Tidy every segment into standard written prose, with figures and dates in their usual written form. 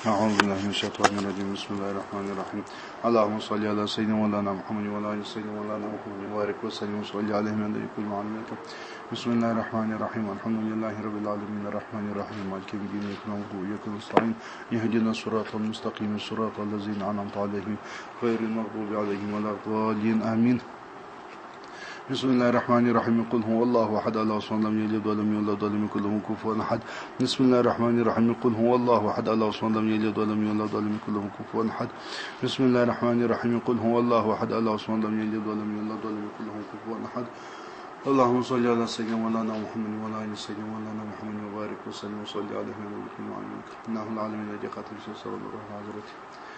أعوذ بالله من الشيطان الرجيم. بسم الله الرحمن الرحيم. اللهم صل على سيدنا مولانا محمد وعلى آل سيدنا مولانا محمد وبارك وسلم وصل عليه من كل معلومات. بسم الله الرحمن الرحيم. الحمد لله رب العالمين الرحمن الرحيم مالك يوم الدين إياك نعبد وإياك نستعين اهدنا الصراط المستقيم صراط الذين أنعمت عليهم غير المغضوب عليهم ولا الضالين آمين. بسم الله الرحمن الرحيم. قل هو الله أحد الله الصمد لم يلد ولم يولد ولم يكن له كفوا أحد. بسم الله الرحمن الرحيم. قل هو الله أحد الله الصمد لم يلد ولم يولد ولم يكن له كفوا أحد. بسم الله الرحمن الرحيم. قل هو الله أحد الله الصمد لم يلد ولم يولد ولم يكن له كفوا أحد. اللهم صل على سيدنا مولانا محمد وعلى آل سيدنا مولانا محمد وبارك وسلم وصل عليه من كل معلومات. إنه العالمين الذي قاتل صلى الله عليه وسلم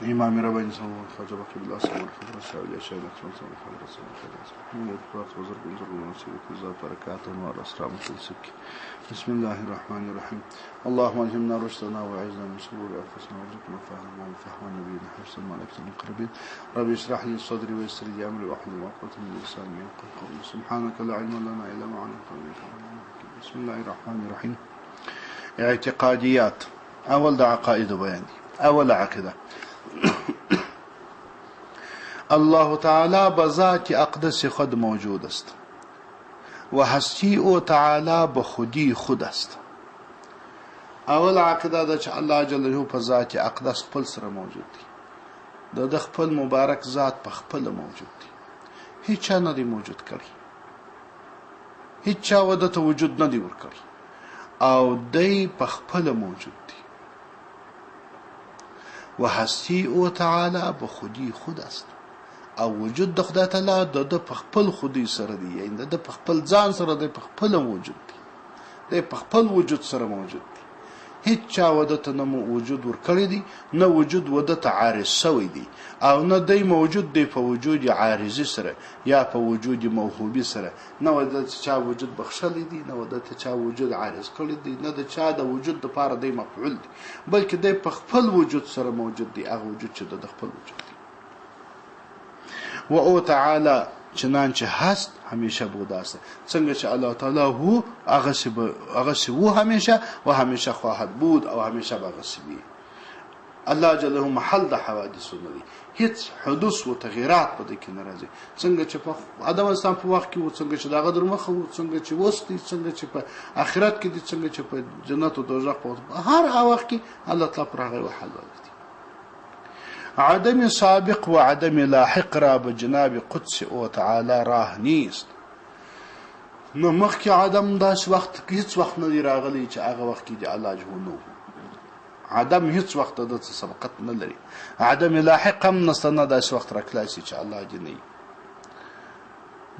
إمام ربنا صلى الله عليه وسلم بالله صلى الله عليه وسلم الشيخ صلى الله عليه وسلم من الفرات وزرق وزرق ونسيبك الزاد بركاته والأسرام والسك. بسم الله الرحمن الرحيم. اللهم الهمنا رشدنا وعزنا من شرور أنفسنا وارزقنا فهما وفهم نبينا حفظا ملائكة المقربين. ربي اشرح لي صدري ويسر لي أمري واحلل عقدة من لساني يفقهوا قولي. سبحانك لا علم لنا إلا ما علمتنا. بسم الله الرحمن الرحيم. اعتقاديات. أول ده عقائد بياني. أول عقيدة الله تعالی بذات اقدس خود موجود است و هستی او تعالی به خودی خود است. اول عقیده ده چې الله جل جلاله په ذات اقدس خپل سره موجود دی. د خپل مبارک ذات په خپل موجود دی. هیڅ چا نه دی موجود کړی. هیڅ چا ودته وجود نه دی ورکړی او دی په خپل موجود دی. و هستی او تعالی به خودی خود است او وجود د خدای تعالی د په خپل خودی سره دی، یعنی د په خپل ځان سره دی، په خپل موجود دی، د په خپل وجود سره موجود دی. هیڅ چا ودته نه وجود ورکړی دی، نه وجود ودته عارض شوی دی او نه دی موجود دی په وجود عارضی سره یا په وجود موهوبی سره، نه ودته چا وجود بخښلی دی، نه ودته چا وجود عارض کړی دی، نه د چا د وجود لپاره دی مفعول دی، بلکې دی په خپل وجود سره موجود دی، هغه وجود چې د خپل وجود دی. و او تعالی چنانچه هست همیشه بود است. څنګه چې الله تعالی هو هغه سی وو همیشه و همیشه خواهد بود او همیشه به هغه سی وي. الله جل جلاله محل د حوادث نه دی، هیڅ حدوث و تغییرات په دې کې نه راځي. څنګه چې په ادم اسلام په وخت کې و، څنګه چې دغه در مخه و، څنګه چې وستي، څنګه چې په آخرت کې دي، څنګه چې په جنت او دوزخ په هر وخت کې الله تعالی پر هغه حل دی. عدم سابق و عدم لاحق را به جناب قدس او تعالی راه نیست. نو مخکې عدم داس وخت هیڅ وخت نه دی راغلی چې هغه وخت کې دی الله جهنم. عدم هیڅ وخت د سبقت نه لري. عدم لاحق هم نستنه داس وخت راکلاسي چې الله جنې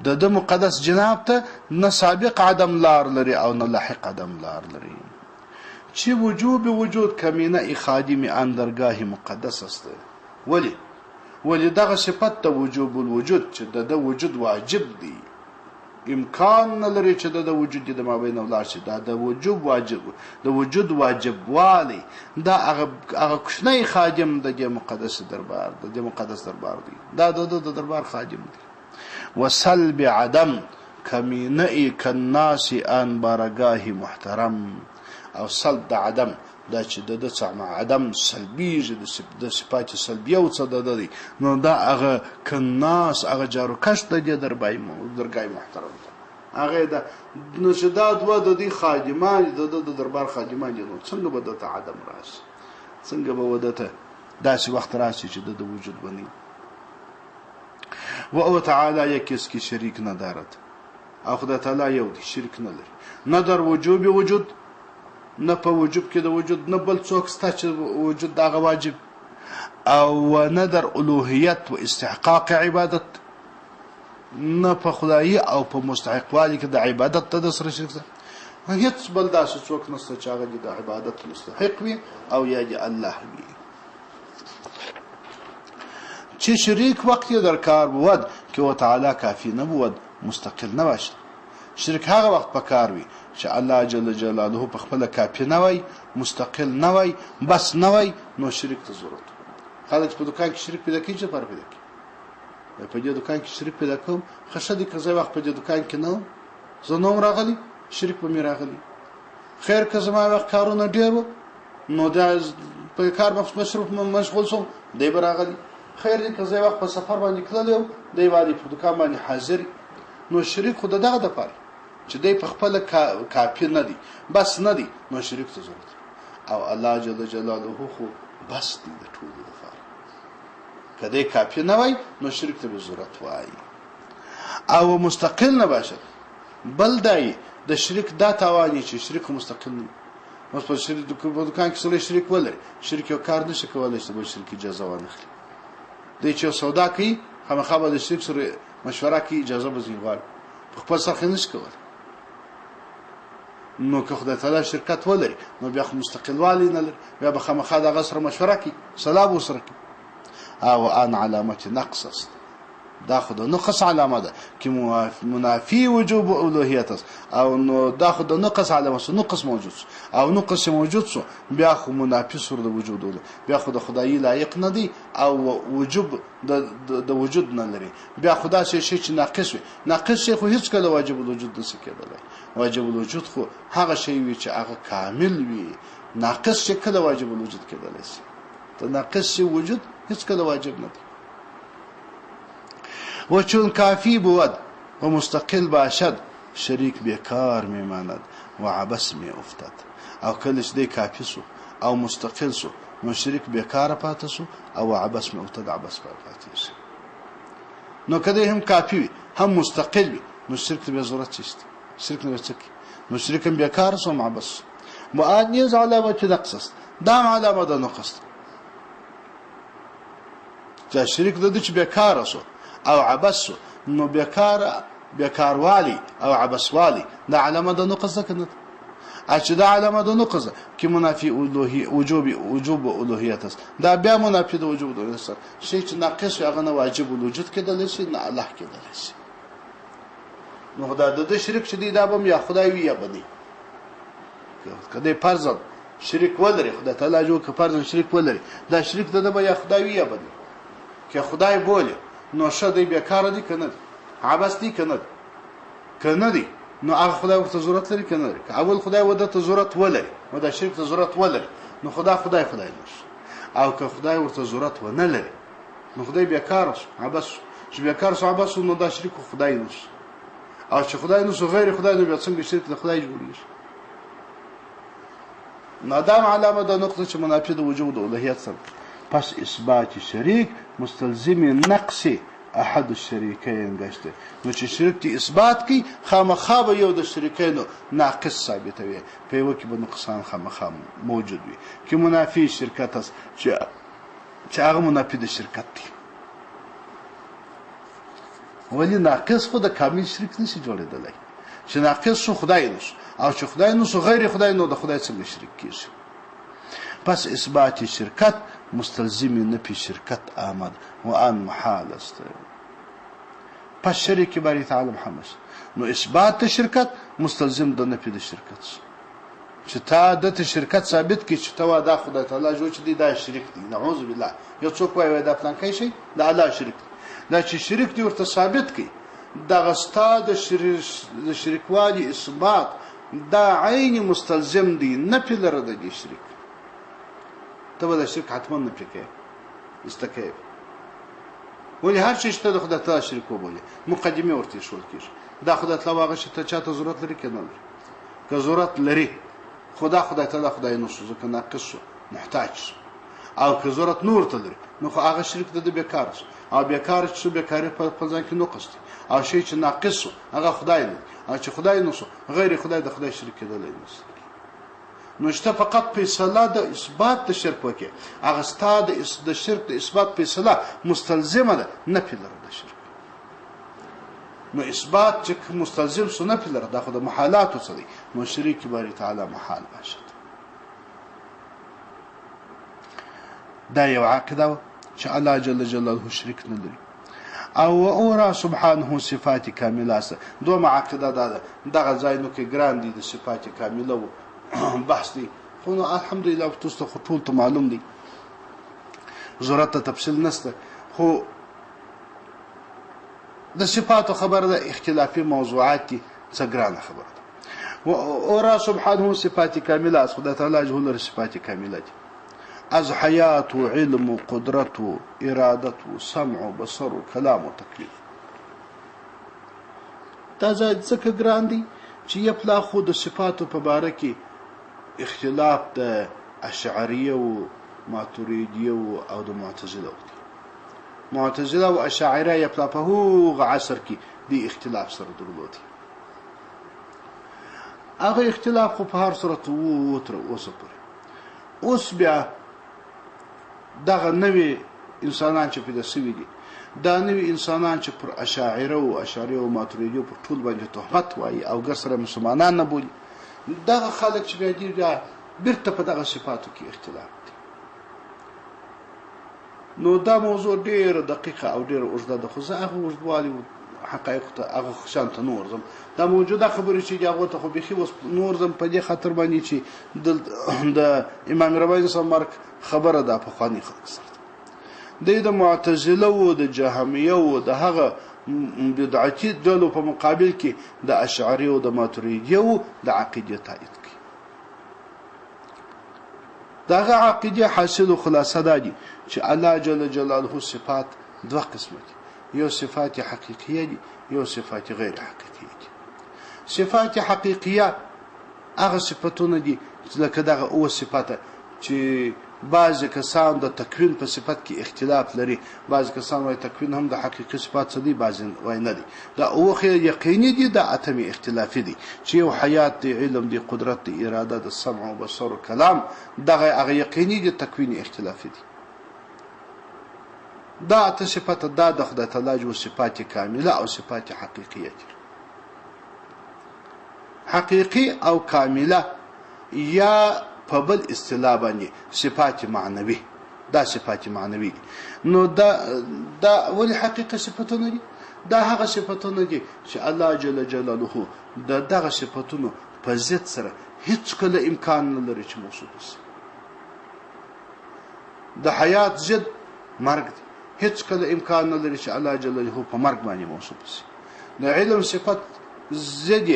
د مقدس جناب ته نه سابق عدم لار لري او نه لاحق عدم لار لري. چې وجوب وجود کمینه خادم اندرگاه مقدس است. ولی دغه صفت د وجوب الوجود چې د وجود واجب دی، امکان نه لري چې د وجود د مابین اولاد شي. دا د وجوب واجب، د وجود واجب والی دا هغه کوچنی خادم د مقدس دربار، د مقدس دربار دی، دا د دربار خادم دی. وسلب عدم کمینه کناس ان بارگاه محترم. او سلب د عدم دا چې د څه عدم سلبیږي، د صفات سلبیه او څه د دی، نو دا هغه کناس هغه جاروکش د درګای محترم هغه د نشداد و د دې خادمان د دربار خادمان دي. نو څنګه به د عدم راشي؟ څنګه به ودته داسې وخت راشي چې د وجود بني. و او تعالی یکیس کی شریک نه دارد او خدای تعالی یو دی، شریک نه لري. نه در وجوب وجود، نه په وجوب کې د وجود نه بل څوک ستا چې وجود دغه واجب، او نه در الوهیت و استحقاق عبادت، نه په خدایي او په مستحق والی کې د عبادت ته د سره شرک. هیڅ بل داسې څوک نشته چې هغه د عبادت مستحق وي او یا د الله وي. چې شریک وقت در کار بود که او تعالی کافی نه بود، مستقل نه باشه. شرک هغه وخت پکار وي چې الله جل جلاله په خپل کافی نه وای، مستقل نه وای، بس نه وای، نو شریک ته ضرورت. خلک په دکان کې شریک پیدا کوي چې فرق پیدا کوي. په دې دکان کې شریک پیدا کوم خشه دي که زه وخت په دې دکان کې نه زه نوم راغلی شریک به مې راغلی، خیر که زما وخت کارونه ډېر وو نو دا په کار مصروف مشغول شوم دی به راغلی خیر دی که زه وخت په سفر باندې تللی وم دی باندې په دوکان باندې حاضر نو شریک خو د دغه دپاره چې دی په خپله کافي نه دی بس نه دی نو شریک ته ضرورت او الله جل جلاله خو بس دی د ټولو لپاره که دی کافي نه وای نو شریک ته به ضرورت وای او مستقل نه باشد بل دی د شریک دا تاوانی چې شریک مستقل نه اوس په شریک په دوکان کې سره شریک ولري شریک یو کار نشي کولای چې بل شریک اجازه وانخلي دی چې سودا کوي خامخا به د شریک سره مشوره کوي اجازه به ځي غواړي په خپل سره نشي کولای نو که خدای تعالی شرکت ولري نو بیا خو مستقل والی نه لري بیا به خامخا دغه سره مشوره کوي صلاح وسره کوي او ان علامت نقص است دا خو د نقص علامه ده چې منافی وجوب الوهیت است او نو دا خو د نقص علامه است نقص موجود او نقص موجود سو بیا خو منافی سر د وجود ول بیا خو د خدای لایق نه دی او وجوب د وجود نه لري بیا خدا شي چې ناقص وي ناقص شي خو هیڅ کله واجب الوجود نشي کېدلی واجب الوجود خو هغه شی وي چې هغه کامل وي ناقص شي کله واجب الوجود کېدلی شي ته ناقص شي وجود هیڅ کله واجب نه دی و چون کافی بود و مستقل باشد شریک بیکار میماند و عبس می افتد او کلش دی کافی سو او مستقل سو نو شریک بیکار پاتې سو او عبس می افتد عبس پاتې سو نو کله هم کافی هم مستقل وي نو شرک به ضرورت چیست شرک نه چکی نو شریک بیکار سو عبس مؤنث علامه نقص دا علامه د نقص چې شریک د دې بیکار سو او عبس نو بیکار والی او عبس والی دا علامه د نقص ده کنه چې دا علامه د نقص کې منافی وجوب الوهیت است دا بیا منافی د وجوب الوهیت است شی چې ناقص هغه نه واجب الوجود کېدل شي نه الله کېدل شي نو خدای د شریک چې دی دا به یا خدای وي یا بدی کله فرض شریک ولري خدای تعالی جو که فرض شریک ولري دا شریک د به یا خدای وي یا بدی که خدای بوله نو شدی بیکار دی کنه عباس دی کنه دی نو هغه خدای ورته ضرورت لري کنه که اول خدای وده ته ضرورت ولري نو دا شرک ته ضرورت ولري نو خدای نشي او که خدای ورته ضرورت ونه لري نو خدای بیکار عباس چې بیکار شو عباس نو دا شرک خدای نشي او چې خدای نشي غیر خدای نو بیا څنګه شرک د خدای جوړیږي نادام علامه د نقطه چې منافی د وجود الوهیت سره پس اثبات شریک مستلزم نقص احد الشریکین گشته نو چې شریک تی اثبات کی خامخا به یو د شریکینو ناقص ثابتوي په یو کې به نقصان خامخا موجود وي کې منافی شرکت است چې هغه منافی د شرکت دی ولی ناقص خو د کامل شریک نشي جوړېدلی چې ناقص شو خدای نشو او چې خدای نشو غیر خدای نو د خدای څخه شریک کیږي پس اثبات شرکت مستلزم نفی شرکت آمد و آن محال است پس شریک باری تعالی محمد نو اثبات شرکت مستلزم د نفی د شرکت چې تا د شرکت ثابت کی چې تا دا خدای تعالی جو چې دی دا شریک دی نعوذ بالله یو څوک وایي دا پلان کوي شي دا الله شریک دا چې شریک دی ورته ثابت کی دا غستا د شریکوالي اثبات دا عین مستلزم دی نفی لره د شریک تبا دا شرک حتما نپریکه استکیب ولی هر چیز تا دا خدا تا شرکو بولی مقدمه ورتی شول کیش دا خدا تا واقع تا چا تا ضرورت لري که نلري که ضرورت لري خدا تا خدای نشو زکر ناقص شو محتاج شو او که ضرورت نور تا لري نو خو آغا شرک دا بیکار شو او بیکار شو بیکاری پا ځان کې نقص دی او شی چې ناقص شو هغه خدای لري او چې خدای نشو غیر خدای د خدای شرک کېدلی نشي نو شته فقط فیصله د اثبات د شرک وکي هغه ستاد د شرک د اثبات فیصله مستلزمه ده نه پیلره د شرک نو اثبات چې مستلزم سو نه پیلره د خود محالات وسدي نو شریک باری تعالی محال باشد دا یو عقیده چې الله جل جلاله شریک نه لري او اورا سبحانه صفات کامله است دوه عقیده ده دغه ځای نو کې ګران دي د صفات کامله و بحث دی خو نو الحمدلله تاسو ته ټول ته معلوم دی ضرورت تفصیل نشته خو د صفات خبره د اختلافي موضوعات څخه ګرانه خبره ده و را سبحانه صفات کامله است، خدای تعالی جل لري صفات کامله دي، از حیات و علم و قدرت و ارادت و سمع و بصر و کلام و تکوین. دا ځکه ګران دي چې یپلا خو د صفاتو په باره کې اختلاف د اشعریه و ماتوریدیه او د معتزله دی. معتزله او اشاعره یپلا په هغه عصر کې د اختلاف سره درلودي. هغه اختلاف خو په هر صورت وو تر اوسه پورې. اوس بیا دغه نوی انسانان چې پیدا شوي دي، دا نوی انسانان چې پر اشاعره او اشعریه او ماتوریدیه پر ټول باندې تهمت وایي او ګر سره مسلمانان نه بولي، دغه خلک چې بیا دي بیرته په دغه صفاتو کې اختلاف دی. نو دا موضوع ډېر دقیقه او ډېر اوږده ده، خو زه هغه اوږدوالي حقایق ته هغه شان ته نور ځم. دا موجوده خبرې چې هغه ته خو بیخي اوس نور ځم په دې خاطر باندې چې د امام رباعي صاحب مرګ خبره ده پخواني خلک سره د معتزله او د جهمیه او د هغه بدعتي ډلو په مقابل کې د اشعري او د ماتوریدیه او د عقیده تایید کوي. دغه عقیده حاصل او خلاصه ده دي چې الله جل جلاله صفات دوه قسمه دي، یو صفات حقیقیه دي، یو صفات غیر حقیقیه دي. صفات حقیقیه هغه صفاتونه دي لکه دغه او صفات چې بعض کسان د تکوین په صفت کې اختلاف لري، بعض کسان وايي تکوین هم د حقیقي صفات څخه دي، بعض وايي نه دي. دا اوخه یقیني دي، دا اتمی اختلافي دي چې یو حیات دی، علم دی، قدرت دی، اراده د سمع او بصر او کلام، دغه هغه یقیني دي، تکوینی اختلافي دي. دا اته صفات دا د خدای تعالی جو صفات کامله او صفات حقیقیه دي. حقیقی او کامله یا په بل اصطلاح باندې صفات معنوي، دا صفات معنوي دي. نو دا ولې حقیقي صفاتونه دي؟ دا هغه صفاتونه دي چې الله جل جلاله دغه صفاتونو په ضد سره هیڅ کله امکان نه لري چې موصوف شي. د حیات ضد مرګ دی، هیڅ کله امکان نه لري چې الله جل جلاله په مرګ باندې موصوف شي. د علم صفات ضد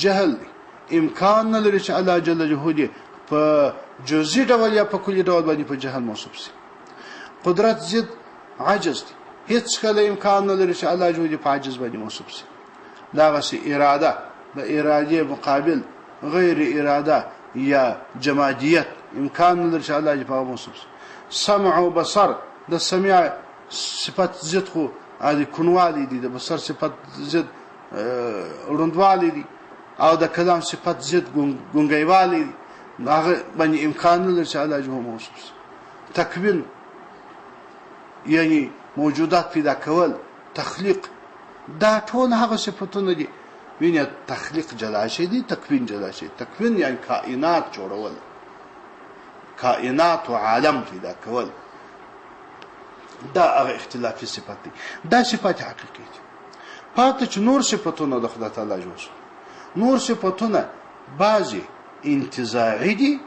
جهل دی، امکان نه لري چې الله جل جلاله په جزئی ډول یا په کلی ډول باندې په جهل موصوف شي. قدرت ضد عجز دی، هیڅ کله امکان نه لري چې الله جل په عجز باندې موصوف شي. دغه اراده د اراده مقابل غیر اراده یا جمادیت امکان نه لري چې الله په موصوف شي. سمع او بصر د سمع صفات ضد خو عادي کونوالی دي، د بصر صفات ضد روندوالی دي، او د کلام صفات ضد ګونګیوالی دي. هغه باندې امکان نه لري چې الله جل موصوف شي. تکوین یعنی موجودات پیدا کول، تخلیق، دا ټول هغه صفاتونه دي. ویني تخلیق جلا شي دي، تکوین جلا شي. تکوین یعنی کائنات جوړول، کائنات او عالم پیدا کول، دا هغه اختلافي صفات دي. دا صفات حقیقي دي. پاتې چې نور صفاتونه د خدای تعالی جوړ، نور صفاتونه بعضي انتزاعي دي،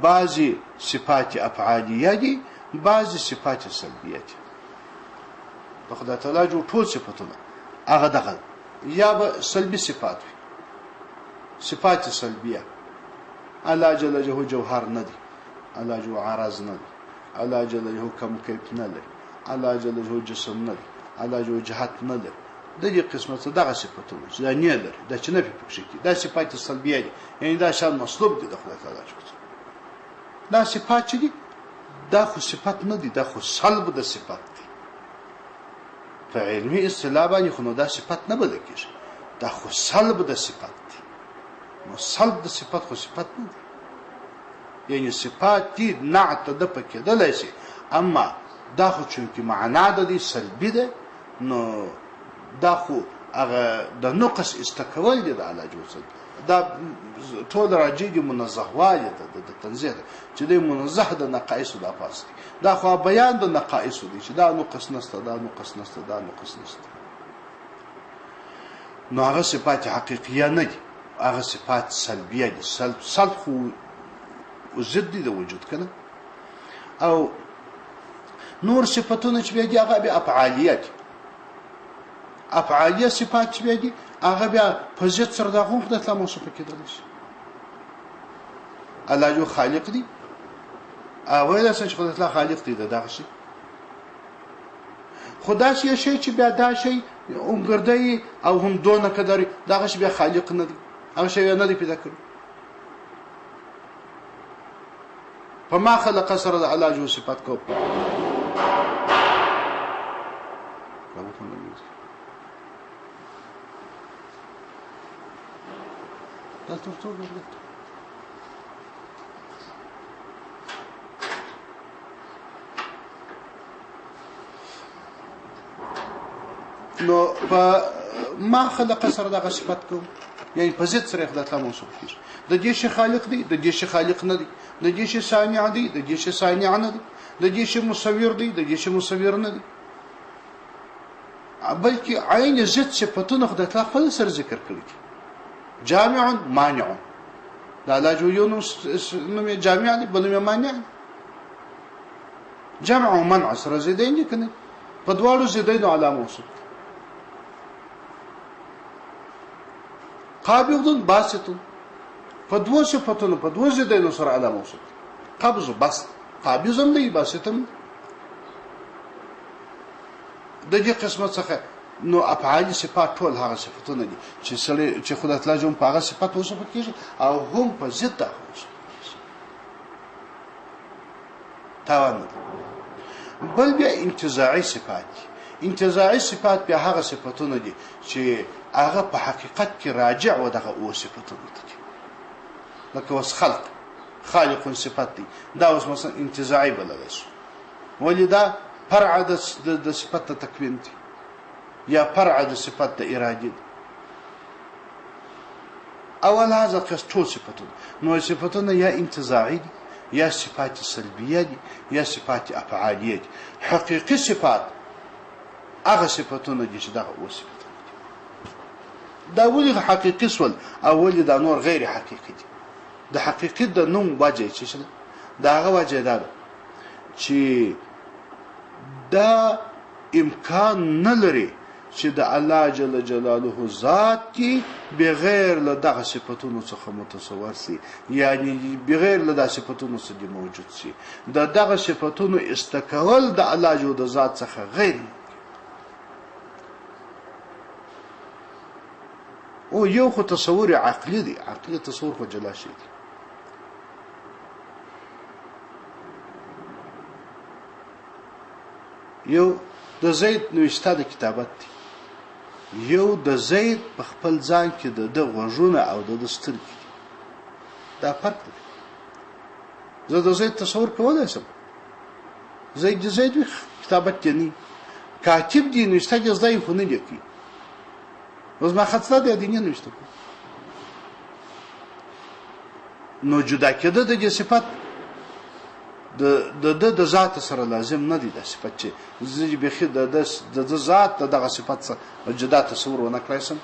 بعضي صفات افعاليه دي، بعضي صفات سلبيه دي. د خدای تعالی جو ټول صفاتونه هغه دغه یا به سلبي صفات وي، صفات سلبيه. الله جل جلاله جوهر نه دي، الله جو عارض نه دي، الله جل جلاله کم کیف نه لري، الله جل جلاله جسم نه دي، الله جو جهت نه لري. د دې قسمت دغه صفاتونه چې نه لري، د چې نه پکې کې دا صفات سلبيه دي، یعنی دا شان مطلوب دي د خدای تعالی جو. دا صفات چې دي دا خو صفات نه دي، دا خو سلب د صفات دي. په علمي اصطلاح باندې خو نو دا صفات نه بلل کېږي، دا خو سلب د صفات دي. نو سلب د صفات خو صفات نه دي، یعنی صفات دي نعت د پکې دلای شي، اما دا خو چې معنا د دې سلبي ده، نو دا خو هغه د نقص استکول دي د الله جل. دا ټول راجي دي منزه والی د تنزیه چې د منزه د نقایص د افاس دي. دا خو بیان د نقایص دي چې دا نقص نسته، دا نقص نسته، دا نقص نسته. نو هغه صفات حقیقیه نه دي، هغه صفات سلبیه دي. سلب خو ضد دي د وجود کنه. او نور صفاتونه چې بیا دي هغه به افعالیه دي. افعالیه صفات چې بیا دي هغه بیا په ضد سره دغه هم خدای ته موصوفه کېدلی شي. الله جو خالق دی ویلی چې خدای ته خالق دی دغه شي. خو داسې شی چې بیا دا شی همګردی او هم دونه قدر دغه شی بیا خالق نه دی، هغه شی نه دی پیدا کړی. په ما خلق سره د الله جو صفات کو نو په ما خلق سره دغه صفات کوم، یعنی په ضد سره خدای تعالی موصوف کیږي. د دې شي خالق دی، د دې شي خالق نه دی، د دې شي صانع دی، د دې شي صانع نه دی، د دې شي مصور دی، د دې شي مصور نه دی، بلکې عین ضد صفاتونه خدای تعالی خپل سره ذکر کړی. جامع مانع دا لا جو نوم جامع دی بل نوم مانع. جمع او منع سره زیدین دي کنه، په دواړو زیدینو علامه موصوف. قابض باسط په دوه صفاتونو په دوه زیدینو سره علامه موصوف. قبض و بسط، قابض هم دی باسط هم. د دې قسمت څخه نو افعال صفات ټول هغه صفاتونه دي چې خدای تعالی جون په هغه صفات موصوف کیږي او هم په ضد ده تاوان. بل بیا انتزاعي صفات دي. انتزاعي صفات بیا هغه صفاتونه دي چې هغه په حقیقت کې راجع و دغه او صفاتونه دي، لکه وس خالق صفات دي، دا اوس مثلا انتزاعي بلل شي، ولدا فرع د صفات تکوین دي یا فرع د صفات د اراده دي. اول هذا قص ټول صفاتونه، نو صفاتونه یا انتزاعي دي یا صفات سلبیه دي یا صفات افعالیه دي. حقیقي صفات هغه صفاتونه دي چې دغه او صفاتونه دي. دا ولې حقیقي سول او ولې دا نور غیر حقیقي دي؟ د حقیقي د نوم وجه چې دا هغه وجه ده چې دا امکان نه لري چې د الله جل جلاله ذات کې بغیر له دغه صفاتونو څخه متصور سي، یعنی بغیر له دغه صفاتونو څخه موجود سي. د دغه صفاتونو استقلال د الله جل ذات څخه غیر او یو خو تصور عقلی دی، عقلی تصور خو جلا شي دی. یو د زید نوشته د کتابت دی، یو د زید په خپل ځان کې د غوږونه او د سترګې دي. دا فرق دی. زه د زید تصور کولای شم، زید کتابت دی، کاتب دی، نوشته کې زده خو نه لیکي. اوس ما خاطر دی دیني نوشته نو جدا کېده د صفات د ذات سره لازم نه دي. د صفات چې زه به خې د ذات دغه صفات سره جدا تصور ونه کړای سم.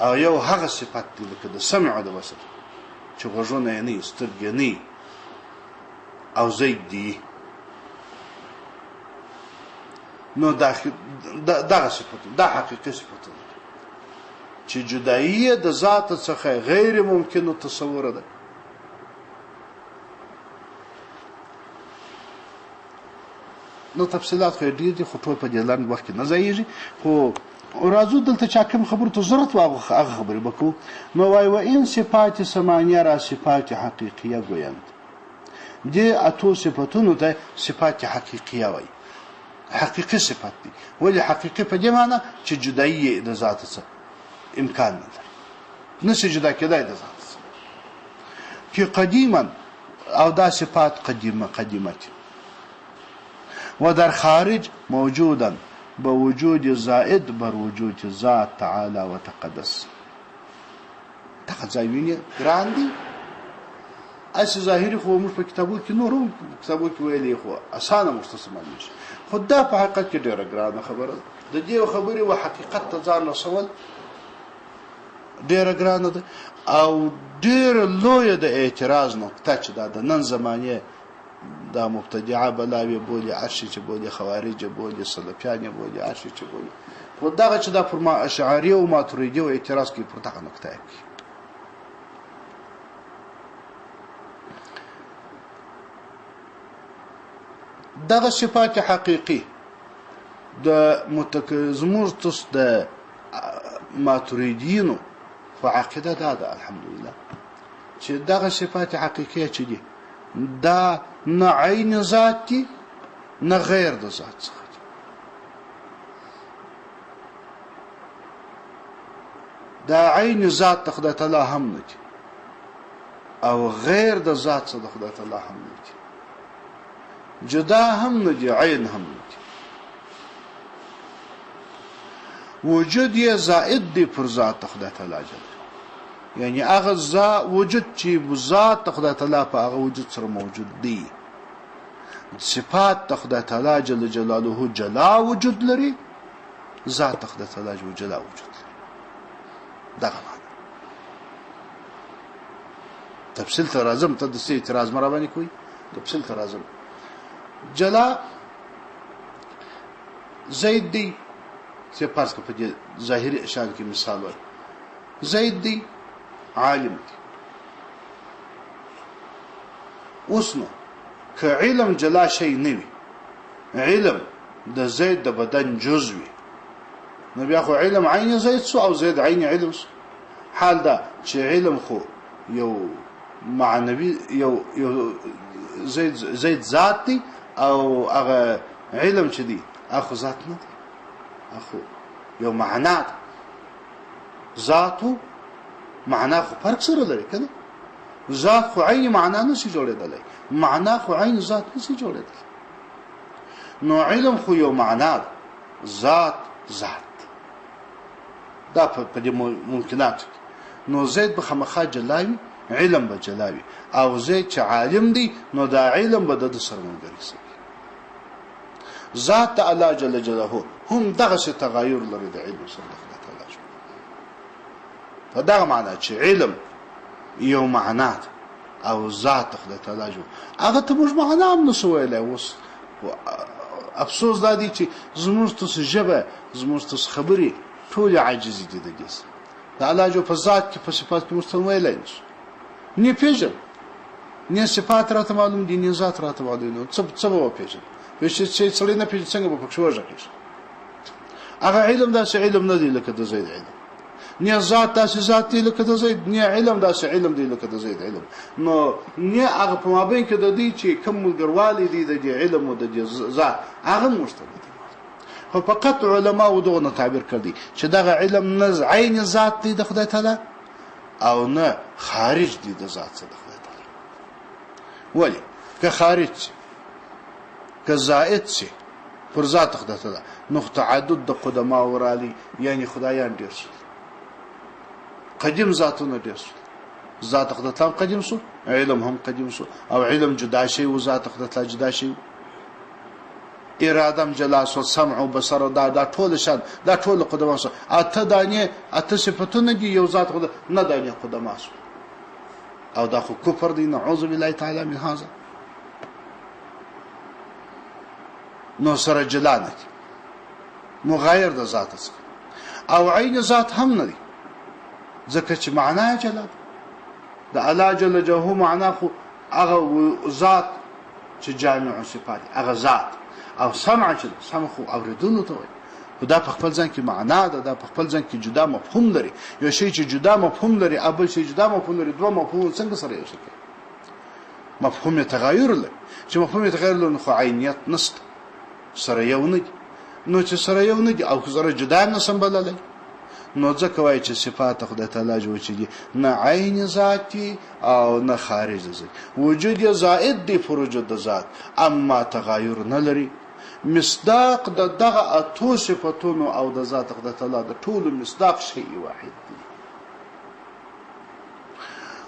او یو هغه صفات دي لکه د سمع او د بصر چې غوږونه یې نه، سترګې نه او زید دي. نو دغه صفات دا حقیقي صفات چې جدایي د ذات څخه غیر ممکن تصور ده. نو تفصيلات خو ډیر دي، خو ټول په دلان وخت نه ځایږي. خو راځو دلته چا کوم خبرو ته ضرورت واغه خبرې وکړو. نو وای و ان صفات ثمانیه را صفات حقیقیه ګویند. دې اتو صفاتونو ته صفات حقیقیه وای، حقیقي صفات دي. ولی حقیقي په دې معنی چې جدایي د ذات څخه امکان نه لري، نشي جدا کېدای د ذات څخه. کې قدیما او دا صفات قدیمه و در خارج موجودا بوجود زائد بر وجود ذات تعالی و تقدس. دغه ځایونه ګران دي. اسی ظاهری خو موږ په کتابو کې نورو کتابو کې ویلي خو اسانه مستسمه نشي. خدا په حقیقت کې ډیره ګرانه خبره ده. د دې خبرې او حقیقت ته ځان رسول ډیره ګرانه ده او ډیره لویه د اعتراض نقطه چې د نن زمانه دا مبتدعه بلاوی بولی عرشی چې بولی خوارج بولی سلفیان بولی عرشی چې بولی خو دغه چې دا پر ما اشعری او ماتوریدی او اعتراض کوي پر دغه نقطه کوي. دغه صفات حقيقي د زموږ تاسو د ماتوریدینو فعقیده ده الحمدلله چې دغه صفات حقيقيه چې دي دا نه عین ذات دي نه غیر د ذات څخه دي. دا عین ذات د خدای تعالی هم نه دي او غیر د ذات څخه د خدای تعالی هم نه دي. جدا هم نه دي عین هم نه دي. وجود یې زائد دی پر ذات خدای تعالی جل، یعنی هغه وجود چې ذات خدای تعالی په هغه وجود سره موجود دی. صفات خدای تعالی جل جلاله جلا وجود لري، ذات خدای تعالی جلا وجود لري. دغه معنی تفصیل ته راځم، ته د څه اعتراض مې را باندې کوي؟ تفصیل ته راځم. جلا زید دی چې پارس په دې ظاهري اشاره کې مثال وای، زید دی عالم دی. اوس نو که علم جلا شي نه وي، علم د زید د بدن جزء وي، نو بیا خو علم عین زید سو او زید عین علم سو. حال دا چې علم خو یو معنوي یو زید ذات دی او هغه علم چې دی اخو ذات نه دی، اخو یو معنا ده. ذات او معنا خو فرق سره لري کنه. ذات خو عین معنا نشي جوړېدلی، معنا خو عین ذات نشي جوړېدلی. نو علم خو یو معنا ده، ذات دا په دې ممکنات. نو زید به خامخا جلاوي، علم به جلاوي، او زید چې عالم دی نو دا علم به د سره ملګری شي. ذات الله جل جلاله هم دغه څه تغایر لري د علم سره د خدای تعالی. په دغه معنا چې علم یو معنا او ذات خدای تعالی جو هغه ته موږ معنا هم نشو ویلای. اوس افسوس دا دی چې زموږ تاسو ژبه، زموږ تاسو خبرې ټول عاجز دي د دې. د الله جو په ذات کې په صفات کې مستوي ویلای نشو. نه پیژن، نه صفات راته معلوم دي، نه ذات راته معلوم دي. څه به پیژن؟ چې څلې نه پیژن څنګه به پکښ وژغېږي؟ هغه علم داسې علم نه دی لکه د زید علم، نه ذات داسې ذات دی لکه د زید، نه علم داسې علم دی لکه د زید علم. نو نه هغه په مابین کې د دې چې کوم ملګروالی دی د علم او د ذات هغه مشترک دی. خو فقط علما و دغه تعبیر کړي چې دغه علم نه عین ذات دی د خدای تعالی او نه خارج دی د ذات څخه د خدای تعالی. ولی که خارج که زائد شي پر ذات خدای تعالی نو تعدد د قدما ورالی، یعنی خدایان ډیر شي، قدیم ذاتونه ډیر شي. ذات خدای تعالی قدیم شو، علم هم قدیم شو، او علم جدا شي او ذات خدای تعالی جدا شي. اراده جلا شو، سمع او بصر دا ټول شان، دا ټول قدما شو. اته دانه اته صفاتونه دي یو ذات خدای نه دانه قدما شو، او دا خو کفر دی. نعوذ بالله تعالی من هذا. نو سره جلا نه دي، مغایر د ذات څخه، او عین ذات هم نه دي ځکه چې معنا جلا ده. د الله جل جلاله معنا خو هغه ذات چې جامع صفات هغه ذات، او سمع چې سمع خو اوریدونو ته وایي. دا په خپل ځان کې معنا ده، دا په خپل ځان کې جدا مفهوم لري. یو شی چې جدا مفهوم لري او بل شی جدا مفهوم لري، دوه مفهوم څنګه سره یو شي؟ مفهوم تغایر لري. چې مفهوم تغایر لري خو عینیت نشته، سره یو نه دي. نو چې سره یو نه دي او سره جدا نه سمبللای، نو ځکه وایي چې صفات خدای تعالی جو چې دي نه عین ذاتی او نه خارج ذات. وجود یې زائد دی پر وجود د ذات، اما تغایر نه لري. مصداق د دغه اتو صفاتونو او د ذات خدای تعالی د ټولو مصداق شی واحد دی.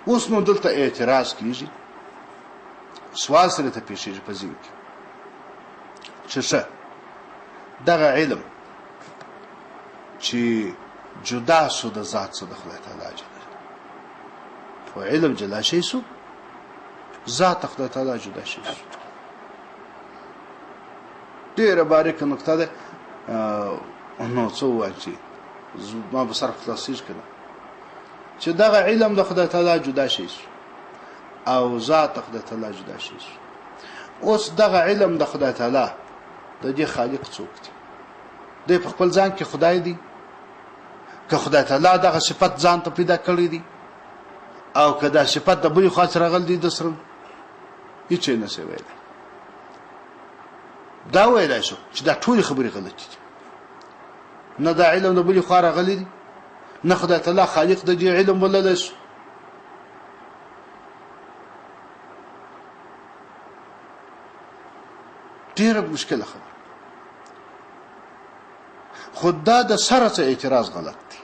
اوس نو دلته اعتراض کیږي، سوال سره ته پیښیږي په ذهن کې چې دغه علم چې جدا شو د ذات څخه د خدای تعالی جل، خو علم جلا شي سو، ذات خدای تعالی جدا شي. ډیره باریک نقطه ده. نو څه وایي چې ما به سر خلاصیږي کنه چې دغه علم د خدای تعالی جدا شي او ذات خدای تعالی جدا شي. اوس دغه علم د خدای تعالی د دې خالق څوک دی؟ د په خپل ځان کې خدای دی که خدای تعالی دغه صفت ځان ته پیدا کړی دی او که دا صفت د بل خاص راغل دی د سره هیڅ نه څه ویل دا ویلای شو چې دا ټول خبرې غلطې دي. نه دا علم د بل خو راغلی دی نه خدای تعالی خالق د دې علم ولله شو. ډیره مشکله خبره. خدا د سره څه اعتراض غلط دی.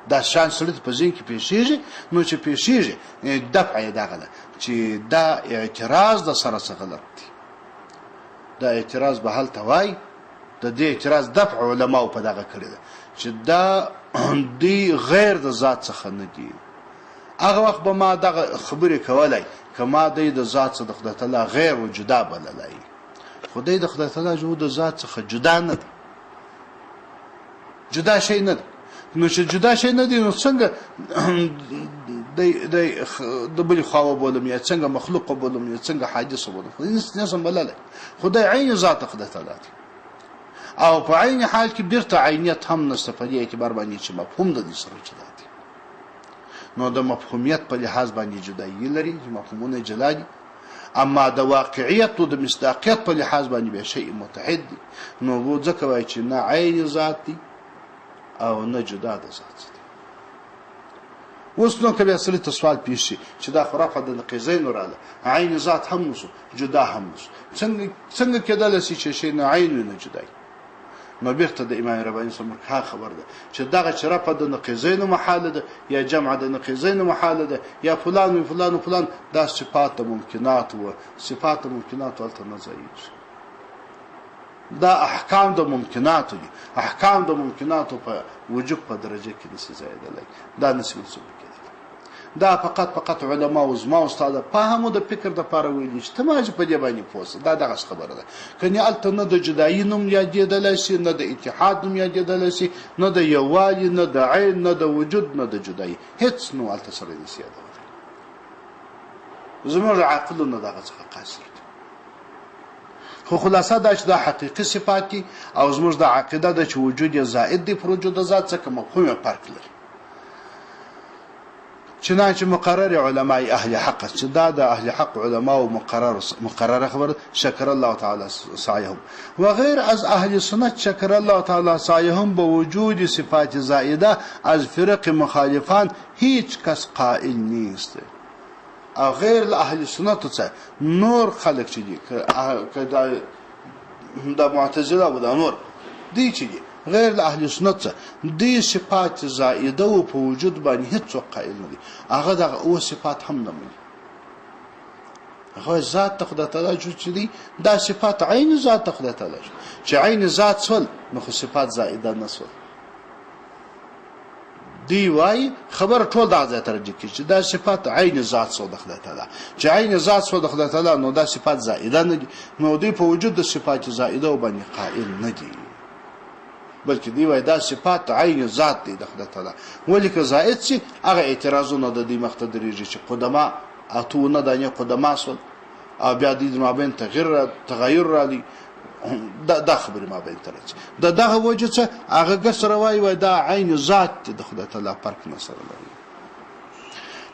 دا شان سړی په ځین کې پیښیږي نو چې پیښیږي دفع یې دا غلط چې دا اعتراض د سره څه غلط دی. دا اعتراض به هلته وای د دې اعتراض دفع علماء په دغه کړی ده چې دا دی غیر د ذات څخه نه دی. هغه وخت به ما دغه خبرې کولای کما دی د ذات څخه د خدای تعالی غیر او جدا بللای. خدای د خدای تعالی جو د ذات څخه جدا نه دی. جدا شي نه دی. نو چې جدا شي نه دی نو څنګه د بل خو بولم یا څنګه مخلوق بولم یا څنګه حادث بولم نه سم بللای. خدای عین ذات خدای تعالی دی او په عین حال کې بیرته عینیت هم نشته په دې اعتبار باندې چې مفهوم د دې سره جدا دی. نو د مفهومیت په لحاظ باندې جدایي لري چې مفهومونه جلا دي اما د واقعیت او د مصداقیت په لحاظ باندې به شی متحد دي. نو وو ځکه وایي چې نه عین ذات دی او نه جدا د ذات دی. اوس نو کله اصلي سوال پیښ شي چې دا خرافه د نقیزین وراله عین ذات هم نشو جدا هم نشو څنګه کېدل چې شی نه عین نه جدای. نو بیرته د امام رباني سره خبر ده چې دغه شرافه د نقیزین محاله ده یا جمع د نقیزین محاله ده یا فلان و فلان و فلان دا صفات ممکنات و صفات ممکنات ولته نه ځایږي. دا احکام د ممکنات دي. احکام د ممکنات په وجوب په درجه کې نشي زیاتېدلی. دا نشي منسوب کېدلی. دا فقط علما او زما استاد فهمو د فکر د پاره ویلي چې تماج په دې باندې پوسه دا دغه خبره ده. کني الته نه د جدایي نوم یادېدل شي نه د اتحاد نوم یادېدل شي نه د یووالي نه د عین نه د وجود نه د جدایي هیڅ نو الته سره نشي یادول. زموږ عقل نه دغه څخه قاصر خو خلاصه دا چې د حقيقي صفات دي او زموږ د عقیده د چې وجود زائد دی پر وجود ذات څخه مفهوم فرق لري. چنانچه مقرر علماء اهل حق چې دا د اهل حق علماء او مقرره خبر شکر الله تعالی سعیهم وغیر از اهل سنت شکر الله تعالی سعیهم به وجود صفات زائده از فرق مخالفان هیچ کس قائل نیست. او غیر اهل سنت څخه نور خلق چې دي که د معتزله او د نور دي چې دي غیر اهل سنت دي صفات زائده او په وجود باندې هیڅ قائل نه دي. هغه د او صفات هم نه مني. هغه ذات خدای تعالی چې دي دا صفات عین ذات خدای تعالی چې عین ذات سول نو خو صفات زائده نه سول. دی وای خبر ټول دا ځای ترجیح کی چې دا صفات عین ذات سو د خدای تعالی چې عین ذات سو د خدای تعالی نو دا صفات زائده نه دي. نو دی په وجود د صفات زائده باندې قائل نه دي بلکې دی وای دا صفات عین ذات دی د خدای تعالی. ولیکه زائد شي هغه اعتراضونه د دې مختدریږي چې قدما اتو نه دانه قدما سول او بیا د مابین تغیر را دي دا خبره ما بین ترڅ دغه وجه څه هغه ګسره وای دا عین ذات د خدای تعالی فرق نه سره لري.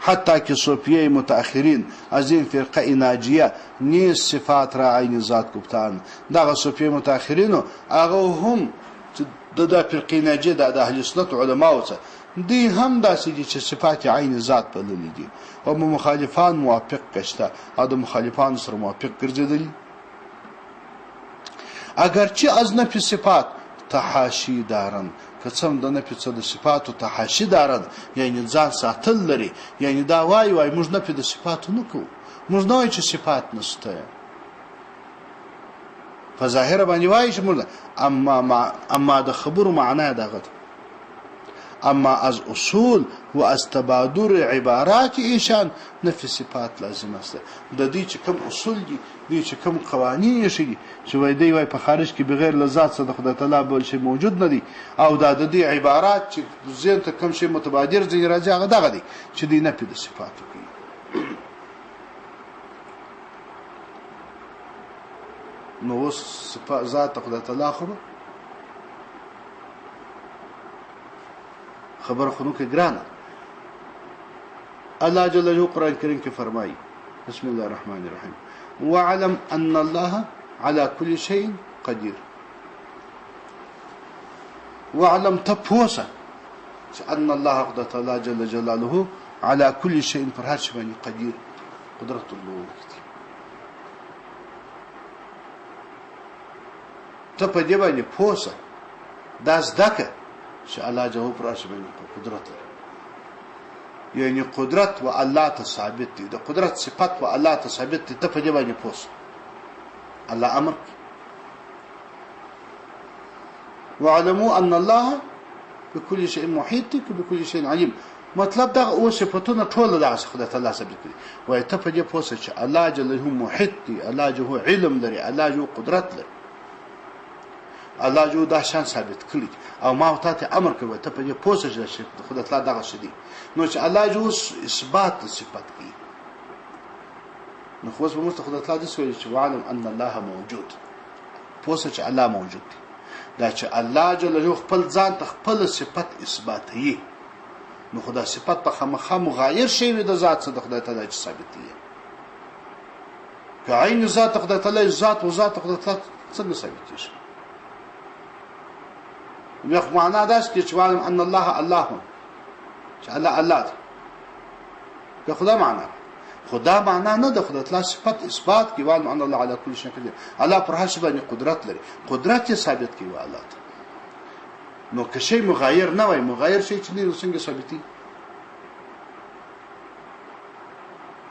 حتی که صوفیه متأخرین از این فرقه ناجیه نیست صفات را عین ذات گفتن. دغه صوفیه متأخرین هغه هم د فرقه ناجیه د اهل سنت علماء څخه دی هم داسې دي چې صفات عین ذات بلل دي او مخالفان موافق کشته او د مخالفان سره موافق ګرځیدلی. اگرچه از نفی صفات تحاشی دارن که څم د نفی څه د صفاتو تحاشی دارن یعنی ځان ساتل لري یعنی دا وای موږ نفی د صفاتو نه کوو موږ نه وایو چې صفات نشته په ظاهر باندې وایي چې موږ اما د خبرو معنا دغه اما از اصول و از تبادر عبارات ایشان نفی صفات لازم است. د دې چې کوم اصول دي چې کوم قوانین شي چې وای دی وای په خارج کې بغیر لذات څخه د خدای تعالی بل شي موجود نه دي او دا د دې عبارات چې ذهن ته کوم شي متبادر ځین راځي هغه دغه دي چې دی نفی د صفات کوي. نو اوس صفات ذات خدای تعالی خبر خونو کې ګرانه. الله جل جلاله قرآن کریم کې فرمایي بسم الله الرحمن الرحیم واعلم ان الله على كل شيء قدير. واعلم تپوسه ان الله قد تعالی جل جلاله على كل شيء پر هر شي باندې قدیر قدرت الله. ته په دې باندې پوسه دا زدکه چې الله جل پر هر شي باندې قدرت لري. یعنی قدرت و الله ته ثابت دي. د قدرت صفت و الله ته ثابت دي. ته په دې باندې پوسه الله امر واعلموا ان الله بكل شيء محيط بكل شيء عليم. مطلب دا او صفاتونه ټول د خدای تعالی ثابت کړي. وای ته په دې پوسه چې الله جل جلاله محيط دي، الله جل علم لري، الله جو قدرت لري، الله جو دا شان ثابت کړي او ما ته امر کوي ته په دې پوسه چې خدای تعالی دغه شدي. نو چې الله جو اثبات صفات کوي نو خو به مست خدای تعالی سوي چې وعلم ان الله موجود. پوسه چې الله موجود دی دا چې الله جل جلاله خپل ځان ته خپل صفت اثباتوي نو خدای صفت په خامخا مغایر شي د ذات څخه د خدای تعالی چې ثابت دي. که عین ذات خدای تعالی ذات او ذات خدای تعالی څنګه ثابت شي؟ یو معنا دا چې وعلم ان الله الله چې الله که خدا معنا نه د خدای تعالی صفت اثبات کی وعلم ان الله على كل شيء قدير. الله پر هر شي باندې قدرت لري، قدرت یې ثابت کی الله. نو که شی مغایر نه وای مغایر شي چې نه څنګه ثابتي؟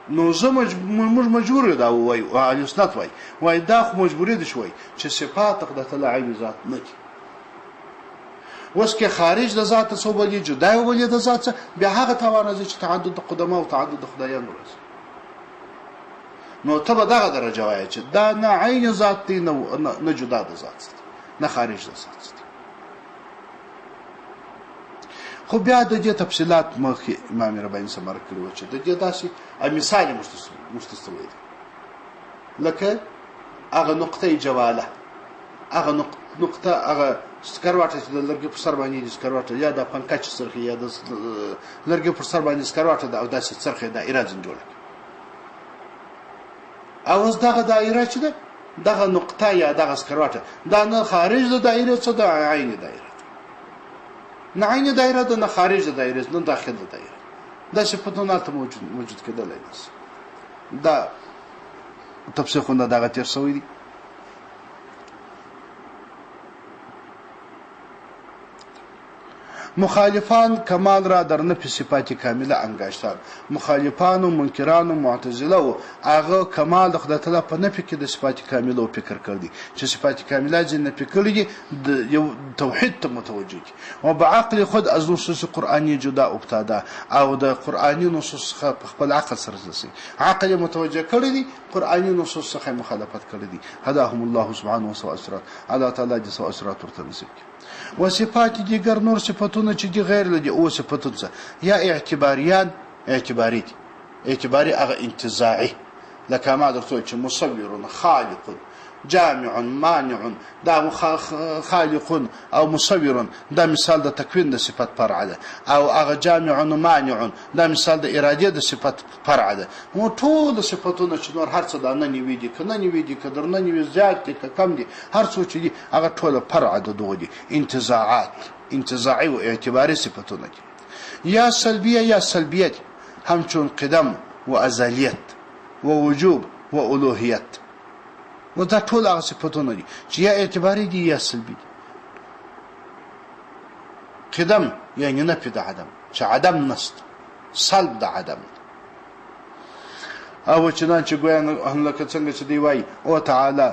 نو موږ مجبور دا وای او اهل سنت وای دا خو مجبوری دي شوی چې صفات خدای تعالی عین ذات نه دي. اوس کې خارج د ذات څخه بلی جدا ولې د ذات بیا هغه توانه چې تعدد قدمه او تعدد خدایانو راځي. نو ته به دغه درجه وای چې دا نه عین ذات دی نه جدا د ذات نه خارج د ذات. خو بیا د دې تفصيلات مخکې امام رباني سمر کړو چې د دې داسې مثال مستثوي دي لکه هغه نقطه جواله، هغه نقطه هغه سکرواټه چې د لرګي پر سر باندې د سکرواټه یا د پنکچ سرخي یا د لرګي پر سر باندې سکرواټه د او داسې سرخي دایره جوړه. او اوس دغه دایره چې ده دغه نقطه یا دغه سکرواټه دا نه خارج د دایره څخه د عین دایره نه عین دایره ده نه خارج د دایره نه داخل د دایره. دا صفاتونه ته موجود کېدلای نشي. دا تفسیر خو نه دغه تیر شوی دی. مخالفان کمال را در نفی صفات کامله انگاشتن. مخالفان و منکران و معتزله و هغه کمال د خدای تعالی په نفی کې د صفات کامله او فکر کړی چې صفات کامله ځین نفی کړی د یو توحید ته متوجه دي او بعقل خود از نصوص قرآنی جدا ابتدا او د قرآنی نصوص په خپل عقل سره رسي عقل متوجه کړی دي قرآنی نصوص څخه مخالفت کړی دي. هداهم الله سبحانه وتعالى الله تعالی د سو اسرات ورته نصیب و صفات دیگر نور صفاتونه چې دی غیر لدی او صفاتونه یا اعتباری هغه انتزاعي لکه ما درته چې مصور خالق جامع مانع دا خالق او مصور دا مثال د تکوین د صفت فرع ده او هغه جامع مانع دا مثال د اراده د صفت فرع ده. مو ټول صفاتونه چې نور هر څه د نه نیوي دي کنه نیوي دي کدر نه نیوي زیات دي کم دي هر څه چې دي هغه ټول فرع ده دوه دي انتزاعي او اعتباري صفاتونه دي یا سلبيه یا سلبيت همچون قدم و ازلیت و وجوب و الوهیت و دا ټول هغه صفاتونه دي چې یا اعتباري دي یا سلبي دي. قدم یعنی نفي د عدم چې عدم نست سلب د عدم او چنانچه ګویا لکه څنګه چې دی وایي او تعالی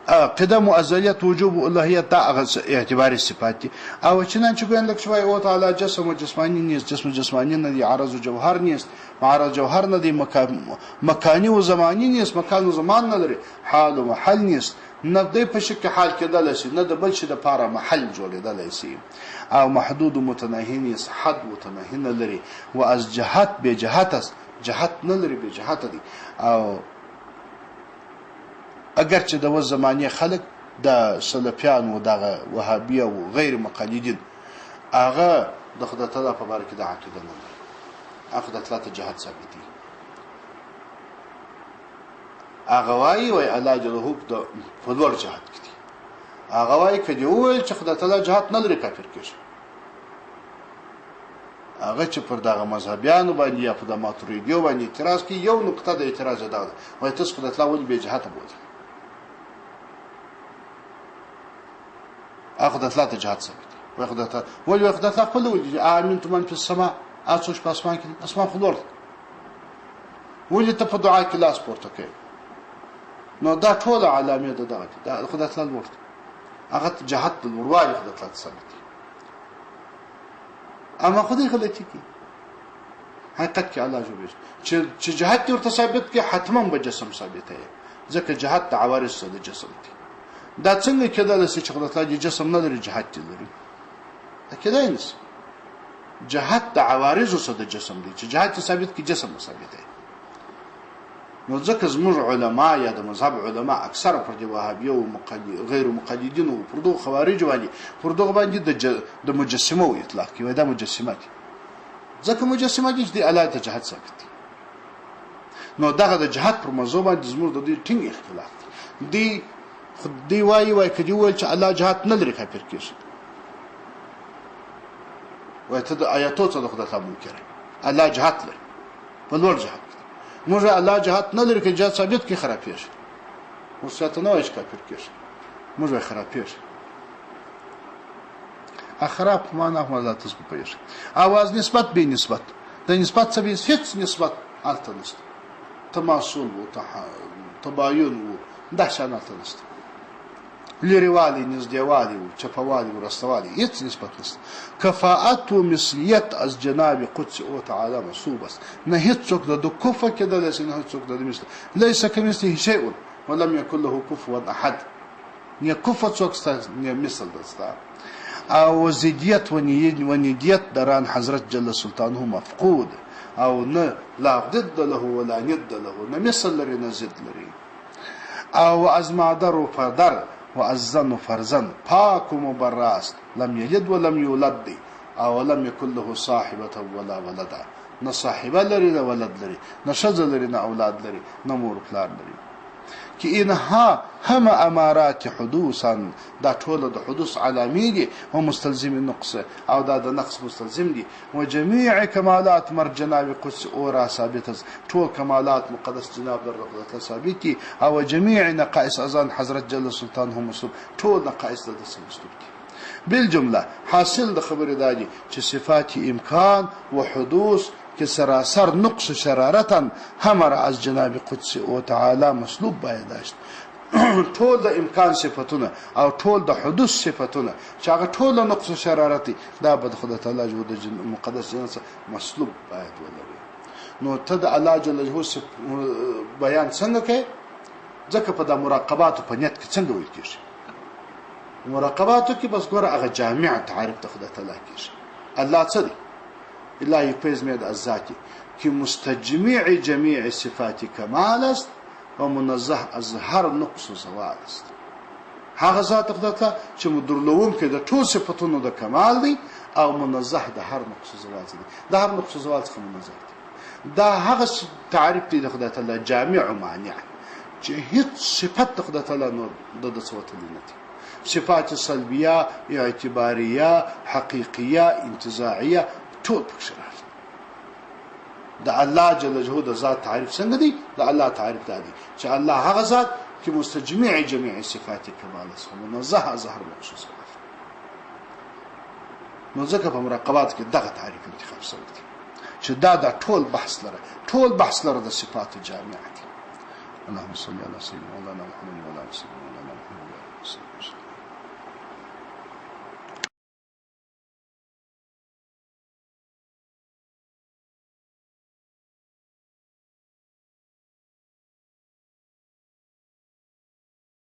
قدم و ازلیت وجوب و الوهیت دا اعتباری صفات دي او چنانچه ګوین لک شوی او تعالی جسم و جسمانی نیست جسم جسمانی نه دی عرض و جوهر نیست معرض جوهر نه دی مکانی و زمانی نیست مکان و زمان نه لري حال و محل نیست نه دی په شک حال کېدل شي نه د بل شي د پاره محل جوړېدل شي او محدود و متناهی نیست حد متناهی نه لري و از جهت به جهت است جهت نه لري به جهت دی او اگر چې د و زمانه خلق د سلفیان او د وهابیه او غیر مقلدین هغه د خدای تعالی په باره کې د عقیده نه لري هغه د ثلاثه جهات ثابت دي هغه وايي وای الله جل د فلور جهات کې دي هغه وايي کدی وایي چې خدای تعالی جهات نه لري کافر کېږي هغه چې پر دغه مذهبیانو باندې یا په د ماتوریدیو باندې اعتراض کوي یو نقطه د اعتراض ده وای تاسو خدای تعالی ولې به جهات بوځي اخذ ثلاثه جهات ثابت واخذ ولي واخذ خپل ولي امنت من في السماء اڅوش په اسمان کې اسمان خلور ولي ته په دعا کې لاس پورته کوي نو دا ټول علامه ده دا خدای تعالی ورته هغه جهات د وروالی خدای تعالی ثابت اما خدای غلطی کی حقیقت کې الله جوړ چې جهات ورته ثابت کې حتما به جسم ثابت دی ځکه جهات د عوارض سره د جسم دی دا څنګه کېدل چې خدای تعالی جسم نه لري جهات لري دا کېدای نشي جهات د عوارض سره د جسم دی چې جهات ثابت کې جسم ثابت دی نو ځکه زموږ علما یا د مذهب علما اکثر پر دی وهابیه او غیر مقلدین او پر دوه خوارج باندې پر دوه باندې د مجسمه او اطلاق کوي دا مجسمه دي ځکه مجسمه دي چې د الله ته جهات ثابت دي نو دغه د جهات پر موضوع باندې زموږ د دې ټینګ اختلاف دی خدای وایي کدی وایي چې الله جهات نه لري کافر کېږي وایي ته د آیاتو څخه خدای تعالی منکر الله جهات لري په لوړ جهات موږ الله جهات نه لري کې جهات ثابت کې خراب کېږي ورسته نه وایي کافر کېږي موږ خراب کېږي اخراب معنا هم لا تثبت پېښ اواز نسبت به نسبت د نسبت څخه هیڅ نسبت الته نشته تماثل او تباين او دهشت الته نشته لريوالي نزديوالي وچپوالي ورستوالي هیڅ نسبت نشته کفاءت و مثلیت از جناب قدس او تعالی مسوب است نه هیڅ څوک د کفه کېدل شي نه هیڅ څوک د مثل ليس كمثله شيء ولم يكن له كفوا احد نه کفه څوک نه مثل دستا او زیدیت و نیدیت دران حضرت جل سلطانه مفقود او نه لا ضد له ولا ند له نه مثل لري نه ضد لري او از مادر و پدر و از زن و فرزند پاک و مبراست لم یلد ولم یولد دی او لم یکن له صاحبه ولا ولدا نه صاحبه لري نه ولد لري نه شذ لري نه اولاد لري نه مور پلار لري که اینها هم امارات حدوثا دا ټول د حدوث علامې دي او مستلزم نقص او دا د نقص مستلزم دي و جميع کمالات مر جناب قدس او را ثابت ټول کمالات مقدس جناب در رضا ثابت دي او جميع نقائص اذان حضرت جل سلطان هم مسلم ټول نقائص د مسلم دي بالجمله حاصل د خبره دادي چې صفات امکان و حدوث که سراسر نقص شرارتا همر از جناب قدس او تعالی مسلوب باید داشت ټول د امکان صفاتونه او ټول د حدوث صفاتونه چې هغه ټول نقص شرارتي دا به خدای تعالی جو د مقدس جنس مسلوب باید ولري نو ته د الله جل جلاله بیان څنګه کوي ځکه په د مراقبات په نیت کې څنګه ویل کېږي مراقباتو کې بس ګوره هغه جامع تعریف د خدای تعالی کېږي الله څه دی الله يفيز ميد الذاتي كي مستجمع جميع صفات كمال است ومنزه از هر نقص و زوال است هغه ذات خدای چې مدرلوم کې د ټول صفاتونو د کمال دی او منزه د هر نقص و زوال دی د هر نقص و زوال څخه منزه دی دا هغه تعریف دی د خدای تعالی جامع و مانع چې هیڅ صفت د خدای تعالی نور د صفات نه دي صفات سلبيه اعتباريه حقيقيه انتزاعيه ټول پکښ راځي د الله جل جلاله د ذات تعریف څنګه دی د الله تعریف دی چې الله هغه ذات چې مستجمع جميع صفات کمال است منزه ظاهر مخصوص نو ځکه په مراقبات کې دغه تعریف انتخاب شوی دی چې دا ټول بحث لره د صفات جامعه دي اللهم صل على سيدنا مولانا محمد وعلى ال سيدنا مولانا محمد وعلى اله وصحبه وسلم.